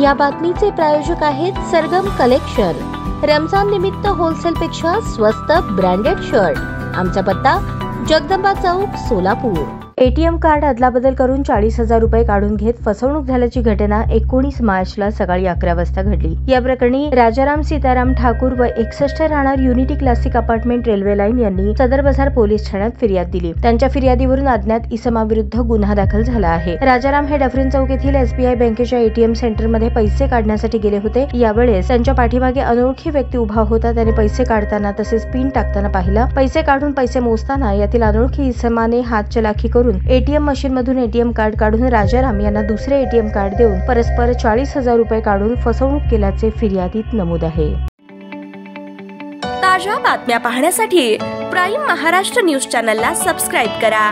या बातमीचे प्रायोजक आहेत सरगम कलेक्शन। रमजान निमित्त होलसेल पेक्षा स्वस्त ब्रँडेड शर्ट। आमचा पत्ता जगदंबा चौक, सोलापूर। एटीएम कार्ड अदलाबदल करून 40,000 रुपये काढून घेत फसवणूक झाल्याची घटना 19 मार्चला सकाळी 11 वाजता घडली। या प्रकरणी राजाराम सीताराम ठाकूर व 61 राहणार unity classic apartment, railway line यांनी सदर बाजार पोलीस ठाण्यात फिर्याद दिली। त्यांच्या फिर्यादीवरून अज्ञात इसमाविरुद्ध गुन्हा दाखल झाला आहे। राजाराम हे डफरीन चौक येथील SBI बँकेच्या एटीएम सेंटरमध्ये पैसे काढण्यासाठी गेले होते। यावेळेस त्यांच्या पाठीमागे अनोळखी व्यक्ती उभा होता। त्याने पैसे काढताना तसेच पिन टाकताना पाहिलं। पैसे काढून पैसे मोजताना यातील अनोळखी इसमाने हातचलाखी करून एटीएम मशीन मधून एटीएम कार्ड काढून राजाराम यांना दुसरे एटीएम कार्ड देऊन परस्पर 40,000 रुपये काढून फसवणूक केल्याचे फिर्यादीत नमूद आहे। ताज्या बातम्या पाहण्यासाठी प्राईम महाराष्ट्र न्यूज चॅनलला सबस्क्राईब करा।